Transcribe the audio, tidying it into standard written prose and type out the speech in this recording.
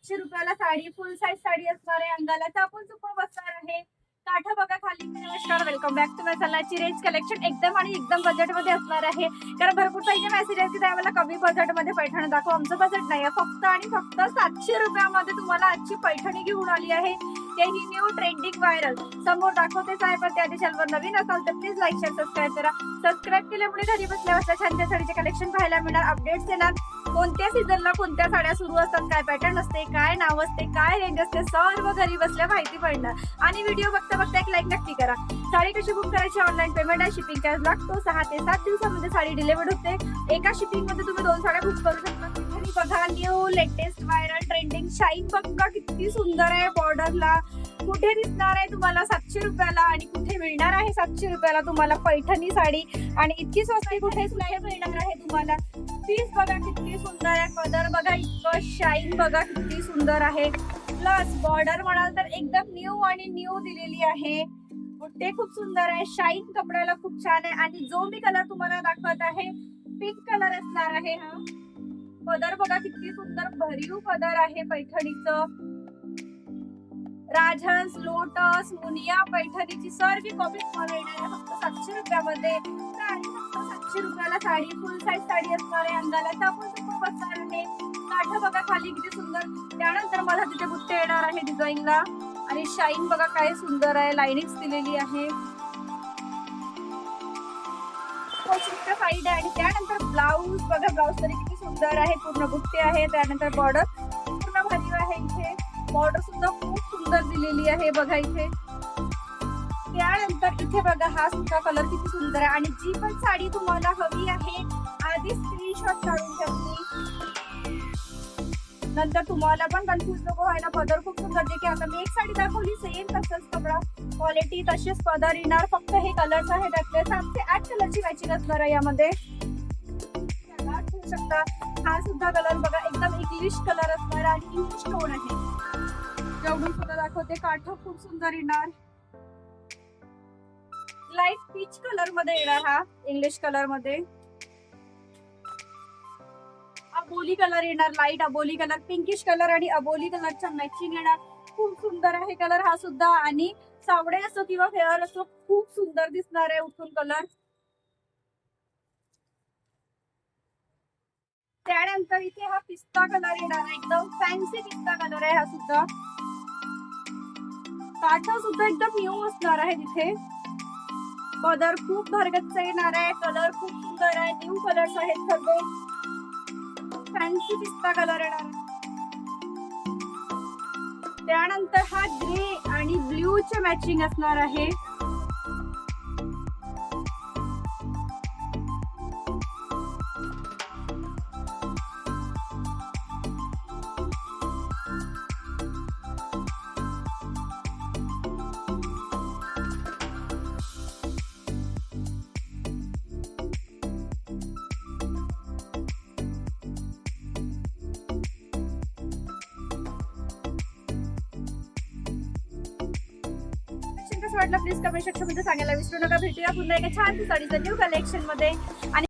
700 रुपयाला साडी, फुल साईज साडी असणार आहे, अंगाला चापून चुपून बसणार आहे. काठा बघा खाली. नमस्कार, वेलकम बॅक टू माय चॅनलची रेंज कलेक्शन. एकदम आणि एकदम बजेटमध्ये असणार आहे. कारण भरपूर पैसे मेसेज आहेत की त्यावेळेला कमी बजेटमध्ये पैठणी दाखव. आमचं बजेट नाही आहे, फक्त आणि फक्त 700 रुपयामध्ये तुम्हाला आजची पैठणी घेऊन आली आहे. तेही न्यू ट्रेंडिंग व्हायरल. समोर दाखवतेच आहे, पण त्या चॅनलवर नवीन असाल तर प्लीज लाईक शेअर सबस्क्राईब करा. सबस्क्राईब केल्यामुळे घरी बसल्या बसल्या छान साडीचे कलेक्शन पाहायला मिळणार, अपडेट्स येणार. कोणत्या सीझनला कोणत्या साड्या सुरू असतात, काय पॅटर्न असते, काय नाव असते, काय रेंज असते, सर्व घरी बसल्या माहिती पडणार. आणि व्हिडिओ बघता बघता एक लाईक नक्की करा. साडी कशी बुक करायची? ऑनलाईन पेमेंट आहे, शिपिंग चार्ज लागतो. 6 ते 7 दिवसामध्ये साडी डिलिव्हर्ड होते. एका शिपिंग मध्ये तुम्ही 2 साड्या बुक करू शकता. आणि बघा new latest viral trending shine बघा किती सुंदर आहे. बॉर्डरला कुठे दिसणार आहे तुम्हाला 700 रुपयाला आणि कुठे मिळणार आहे 700 रुपयाला तुम्हाला पैठणी साडी. आणि इतकी स्वस्त कुठेच नाही मिळणार आहे तुम्हाला. पीस बघा किती सुंदर आहे, कलर बघा, इतकं शाईन बघा किती सुंदर आहे. प्लस बॉर्डर म्हणाल तर एकदम न्यू आणि न्यू दिलेली आहे. ते खूप सुंदर आहे, शाईन कपड्याला खूप छान आहे. आणि जो मी कलर तुम्हाला दाखवत आहे पिंक कलर असणार आहे. हा पदर बघा किती सुंदर भरीव पदर आहे पैठणीचं. राजहंस, लोटस, मुनिया पैठणीची सर्व कॉपी तुम्हाला येणार आहे फक्त 700 रुपयामध्ये. आणि फक्त 700 रुपयाला साडी, फुल साईज साडी असणार आहे, अंगाला चापून चुपून बसणार आहे. काठा बघा खाली किती सुंदर. त्यानंतर मला तिथे बुट्टे येणार आहे डिझाईनला. आणि शाईन बघा काय सुंदर आहे, लाइनिंग्स दिलेली आहे. साईड आहे. आणि त्यानंतर ब्लाऊज बघा, ब्लाऊज तरी किती सुंदर आहे, पूर्ण बुट्टे आहे. त्यानंतर बॉर्डर पूर्ण भरीव आहे. इथे बॉर्डर सुद्धा खूप सुंदर दिलेली आहे बघा इथे. त्यानंतर इथे बघा हा सुद्धा कलर किती सुंदर आहे. आणि जी पण साडी तुम्हाला हवी आहे आधी स्क्रीनशॉट काढून ठेवली, नंतर तुम्हाला पण कन्फ्युज नको व्हायला. पदर खूप सुंदर, जे की आता मी एक साडी दाखवली सेम तसंच कपडा क्वालिटी तसेच पदर येणार. फक्त हे कलर्स आहे त्यातले 7 ते 8 कलरची मॅचिंग असणार आहे यामध्ये. शकता हा सुद्धा कलर बघा एकदम इंग्लिश कलर असणार आणि इंग्लिश टोन आहे. जेवढून सुद्धा दाखवते. काठ खूप सुंदर येणार, लाईट पीच कलर मध्ये येणार. हा इंग्लिश कलर मध्ये अबोली कलर येणार, लाईट अबोली कलर, पिंकिश कलर आणि अबोली कलरच्या मॅचिंग येणार. खूप सुंदर आहे कलर हा सुद्धा. आणि सावळे असो किंवा फेअर असो खूप सुंदर दिसणार आहे उठून कलर. त्यानंतर इथे हा पिस्ता कलर येणार आहे, एकदम फॅन्सी पिस्ता कलर आहे हा सुद्धा. काठा सुद्धा एकदम न्यू असणार आहे तिथे. पदर खूप भरगच्च येणार आहे, कलर खूप सुंदर आहे, न्यू कलर्स आहेत सगळे. फॅन्सी पिस्ता कलर येणार आहे. त्यानंतर हा ग्रे आणि ब्ल्यू चे मॅचिंग असणार आहे. कसं वाटलं प्लीज कमेंट सेक्शन मध्ये सांगायला विसरू नका. भेटूया पुन्हा एका छान साडीचं न्यू कलेक्शन मध्ये. आणि